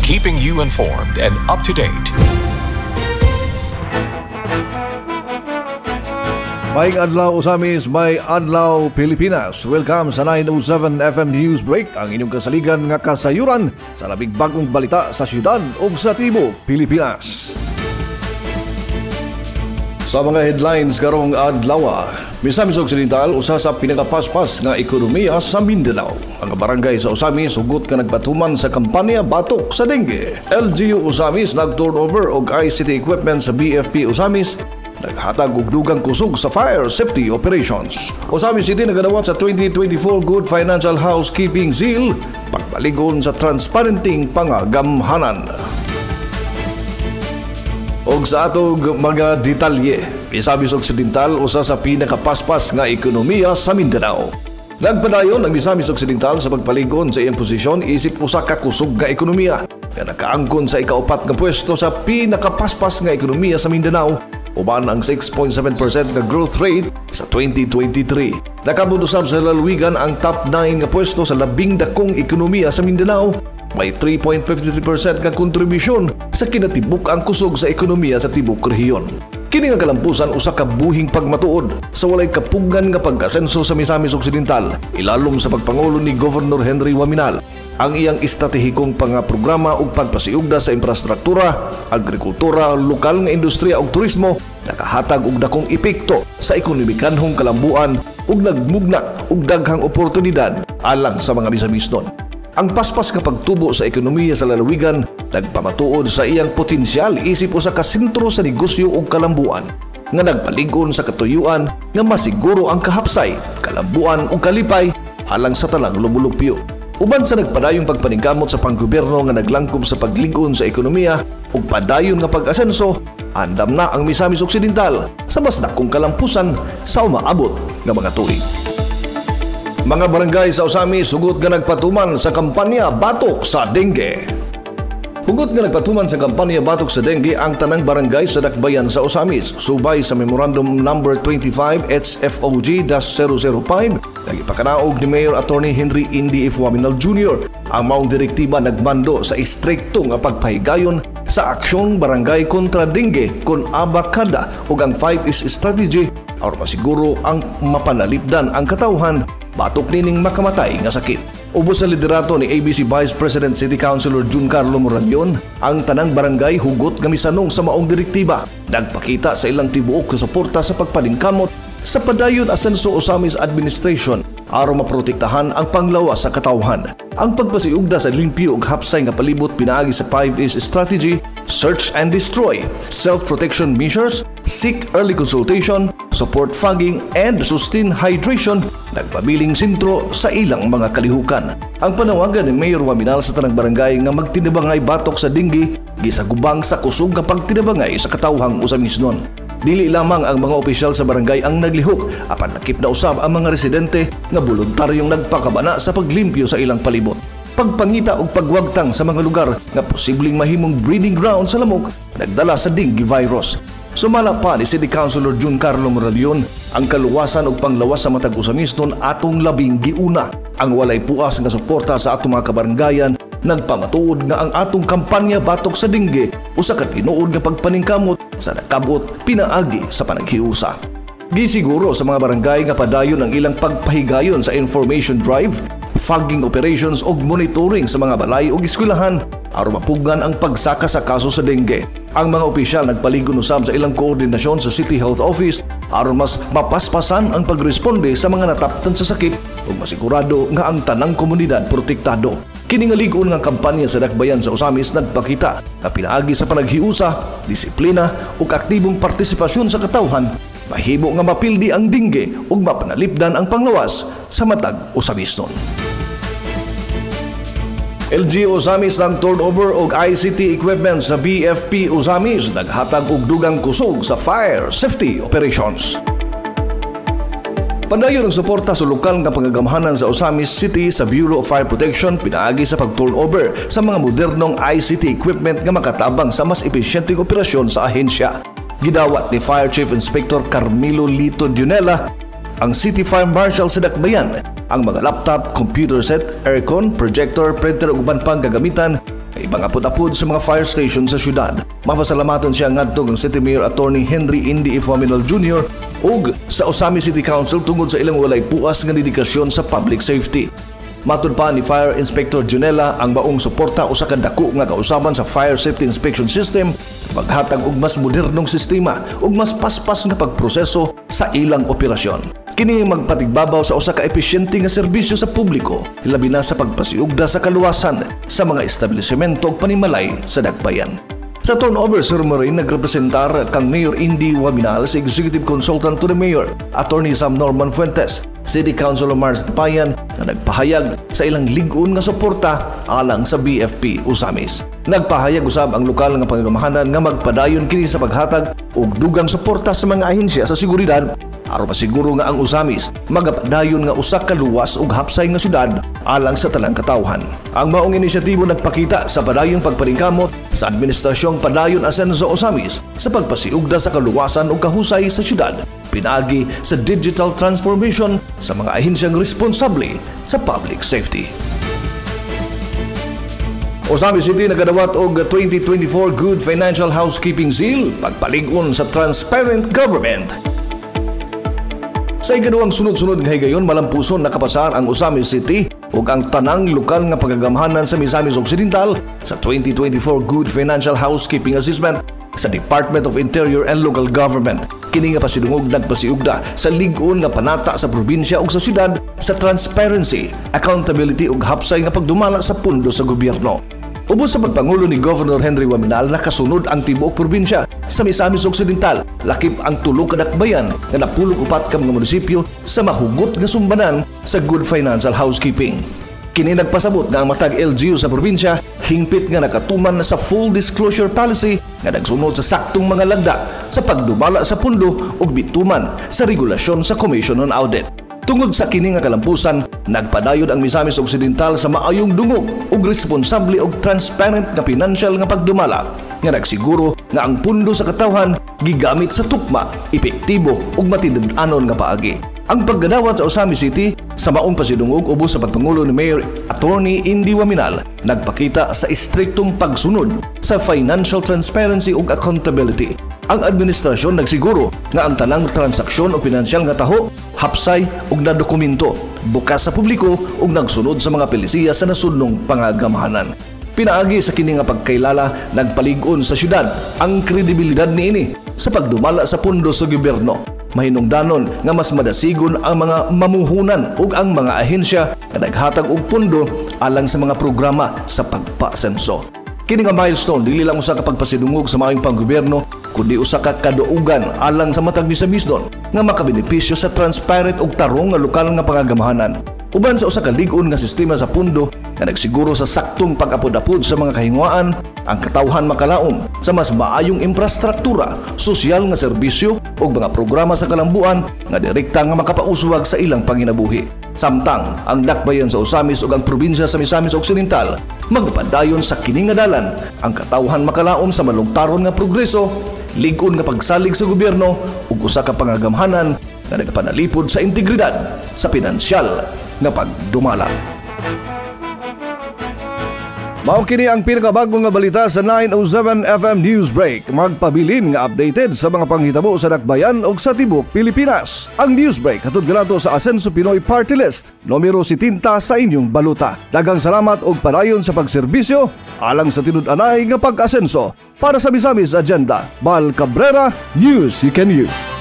keeping you informed and up to date. May adlaw Usamis, may adlaw Pilipinas. Welcome sa 907 FM News Break, ang inyong kasaligan nga kasayuran sa labing bagong balita sa syudad o sa tibo, Pilipinas. Sa mga headlines karong adlaw, Misamis Occidental usa sa pinakapaspas nga ekonomiya sa Mindanao. Ang barangay sa Usamis hugot ka nagpatuman sa kampanya batok sa dengue. LGU Usamis nag-turnover og ICT equipment sa BFP Usamis. Naghatag og dugang kusog sa fire safety operations. Usamis City nagadawat sa 2024 Good Financial Housekeeping Seal, pagbaligon sa transparenting pangagamhanan. Og sa atog mga detalye, Misamis Occidental usa sa pinakapaspas nga ekonomiya sa Mindanao. Nagpadayon ang Misamis Occidental sa pagpaligon sa iyang posisyon isip usa ka kusog nga ekonomiya nga nakaangkon sa ikaupat nga pwesto sa pinakapaspas nga ekonomiya sa Mindanao, uban ang 6.7% nga growth rate sa 2023. Nakabud usab sa lalawigan ang top 9 nga pwesto sa labing dakong ekonomiya sa Mindanao. May 3.53% nga kontribusyon sa kinatibuk ang kusog sa ekonomiya sa tibok rehiyon. Kini nga kalampusan usa ka buhing pagmatuod sa walay kapugan nga pag-asenso sa Misamis Occidental, ilalom sa pagpangulo ni Governor Henry Waminal. Ang iyang estratehikong programa ug pagpasiugda sa infrastruktura, agrikultura, lokal nga industriya ug turismo nakahatag og dakong epekto sa ekonomikanhong kalambuan ug nagmugna og daghang oportunidad alang sa mga Misamisnon. Ang paspas nga pagtubo sa ekonomiya sa lalawigan nagpamatuod sa iyang potensyal isip usa ka sentro sa negosyo ug kalambuan nga nagpaligon sa katuyuan nga masiguro ang kahapsay, kalambuan ug kalipay alang sa tanang lumulupyo. Uban sa nagpadayong pagpaningkamot sa panggobyerno nga naglangkob sa pagligon sa ekonomiya ug padayon nga pag-asenso, andam na ang Misamis Occidental sa mas dakong kalampusan sa umaabot nga mga tuig. Mga barangay sa Usamis hugot nga nagpatuman sa kampanya batok sa dengue. Hugot nga nagpatuman sa kampanya batok sa dengue ang tanang barangay sa dakbayan sa Usamis, subay sa Memorandum No. 25 HFOG-005 nagipakanaog ni Mayor Attorney Henry Indy F. Waminal Jr. Ang maong direktiba nagmando sa istrikto nga pagpahigayon sa aksyong barangay kontra dengue kon abakada ug ang 5S strategy aron masiguro ang mapanalipdan ang katawhan batok nining makamatay nga sakit. Ubos sa liderato ni ABC Vice President City Councilor Jun Carlo Moralion, ang tanang barangay hugot nga misanong sa maong direktiba. Nagpakita sa ilang tibuok sa suporta sa pagpaningkamot sa padayon asenso Usamis Administration aron maprotektahan ang panglawas sa katawhan. Ang pagpasiugda sa limpyo ug hapsay nga palibot pinaagi sa 5S strategy, search and destroy, self-protection measures, seek early consultation, support fogging, and sustain hydration, nagpabiling sentro sa ilang mga kalihukan. Ang panawagan ni Mayor Waminal sa tanang barangay nga magtinibangay batok sa dengue, gisagubang sa kusog nga pagtinibangay sa katawhang Usamisnon. Dili lamang ang mga opisyal sa barangay ang naglihok, apan nakip na usab ang mga residente nga voluntaryong nagpakabana sa paglimpyo sa ilang palibot. Pagpangita og pagwagtang sa mga lugar nga posibleng mahimong breeding ground sa lamok nagdala sa dengue virus. Sumala pa ni City Councilor Jun Carlo Moralion ang kaluwasan ug panglawas sa matag Usamisnon atong labing giuna. Ang walay puas nga suporta sa atong mga kabarangayan nagpamatuod nga ang atong kampanya batok sa dengue usa ka tinuod nga pagpaningkamot sa nakabot pinaagi sa panaghiusa. Gisiguro sa mga barangay nga padayon ang ilang pagpahigayon sa information drive, fogging operations ug monitoring sa mga balay ug eskwelahan aron mapugan ang pagsaka sa kaso sa dengue. Ang mga opisyal nagpaligon usab sa ilang koordinasyon sa City Health Office aron mas mapaspasan ang pagresponde sa mga nataptan sa sakit ug masigurado nga ang tanang komunidad protektado. Kini nga ligon nga kampanya sa dakbayan sa Usamis nagpakita nga pinaagi sa panaghiusa, disiplina ug aktibong partisipasyon sa katawhan, mahimo nga mapildi ang dengue ug mapanalipdan ang panglawas sa matag Usamisnon. LGU Usamis nag-turnover og ICT equipment sa BFP Usamis, naghatag og dugang kusog sa fire safety operations. Padayon ang suporta sa lokal nga pangagamhanan sa Usamis City sa Bureau of Fire Protection pinaagi sa pag-turnover sa mga modernong ICT equipment nga makatabang sa mas epesyenteng operasyon sa ahensya. Gidawat ni Fire Chief Inspector Carmelo Lito Dionela ang City Fire Marshal sa Dakbayan ang mga laptop, computer set, aircon, projector, printer ug uban pang gagamitan ibang apod-apod sa mga fire station sa syudad. Mapasalamaton siya ngadto ang City Mayor Attorney Henry Indy Ifominal Jr. ug sa Osami City Council tungod sa ilang walay puas nga dedikasyon sa public safety. Matud pa ni Fire Inspector Junella ang maong suporta usa ka dako nga kausaban sa fire safety inspection system maghatag og mas modernong sistema ug mas paspas nga pagproseso sa ilang operasyon. Kini magpatigbabaw sa usa ka epesyente nga serbisyo sa publiko, labi na sa pagpasiugda sa kaluwasan sa mga establishmento ug panimalay sa dakbayan. Sa turnover ceremony, nagrepresentar kang Mayor Indy Waminal si Executive Consultant to the Mayor, Attorney Sam Norman Fuentes, City Councilor Mars Tapayan na nagpahayag sa ilang lig-on nga suporta alang sa BFP Usamis. Nagpahayag usab ang lokal nga pangagamahanan nga magpadayon kini sa paghatag og dugang suporta sa mga ahensya sa seguridad aron masiguro nga ang Usamis magapadayon nga usa ka luwas ug hapsay nga syudad alang sa talang katawhan. Ang maong inisyatibo nagpakita sa padayong pagpaningkamot sa administrasyong padayon Asenso Usamis sa pagpasiugda sa kaluwasan ug kahusay sa syudad, pinagi sa digital transformation sa mga ahensyang responsable sa public safety. Osami City nagadawat og 2024 Good Financial Housekeeping Seal pagpalig-on sa transparent government. Sa ikaduhang sunod-sunod nga higayon, malampuson nakapasar ang Osami City ug ang tanang lokal nga pagagamahanan sa Misamis Occidental sa 2024 Good Financial Housekeeping Assessment sa Department of Interior and Local Government. Kini nga pasidungog nagpasiugda sa lig-on nga panata sa probinsya ug sa syudad sa transparency, accountability ug hapsay nga pagdumala sa pundo sa gobyerno. Ubos sa pagpangulo ni Governor Henry Waminal, nakasunod ang tibuok probinsya sa Misamis Occidental, lakip ang tulo ka dakbayan nga napulog upat ka mga munisipyo sa mahugot nga sumbanan sa good financial housekeeping. Kini nagpasabot nga ang matag LGU sa probinsya hingpit nga nakatuman sa full disclosure policy nga nagsunod sa saktong mga lagda sa pagdumala sa pundo ug bituman sa regulasyon sa Commission on Audit. Tungod sa kini nga kalampusan, nagpadayod ang Misamis Occidental sa maayong dungog ug responsable ug transparent nga financial nga pagdumala nga nagsiguro nga ang pundo sa katawhan gigamit sa tukma, epektibo ug matinud-anon nga paagi. Ang paggadawat sa Osami City sa maong pasidungog ubos sa pagpangulo ni Mayor Attorney Indy Waminal nagpakita sa istriktong pagsunod sa financial transparency ug accountability. Ang administrasyon nagsiguro nga ang tanang transaksyon o pinansyal nga taho, hapsay ug nadokumento, bukas sa publiko ug nagsunod sa mga pilisiya sa nasudnong pangagamahanan. Pinaagi sa kini nga pagkailala, nagpalig-on sa syudad ang kredibilidad niini sa pagdumala sa pundo sa gobyerno. Mahinungdanon nga mas madasigon ang mga mamuhunan ug ang mga ahensya nga naghatag og pundo alang sa mga programa sa pagpasenso. Kini nga milestone dili lang usa ka pagpasidungog sa maayong panggobyerno kundi usa ka kaduugan alang sa matag misamisdon nga makabenepisyo sa transparent ug tarong nga lokal nga pangagamahanan. Uban sa usa ka lig-on nga sistema sa pundo nga nagsiguro sa saktong pag-apod-apod sa mga kahingwaan, ang katawhan makalaom sa mas maayong infrastruktura, sosyal nga serbisyo ug mga programa sa kalambuan nga direkta nga makapauswag sa ilang panginabuhi. Samtang ang dakbayan sa Usamis ug ang probinsya sa Misamis Occidental magpadayon sa kini nga dalan, ang katawhan makalaom sa malungtaron nga progreso, lig-on nga pagsalig sa gobyerno ug usa ka pangagamhanan nga nagpanalipod sa integridad sa pinansyal nga pagdumala. Mao kini ang pinakabagong nga balita sa 907 FM Newsbreak. Magpabilin nga updated sa mga panghitabo sa dakbayan ug sa tibok Pilipinas. Ang Newsbreak hatod ganato sa Asenso Pinoy Party List, numero 70 sa inyong baluta. Daghang salamat og padayon sa pagserbisyo alang sa tinud-anay nga pag-asenso. Para sa Misamis Agenda, Bal Cabrera, News you can use.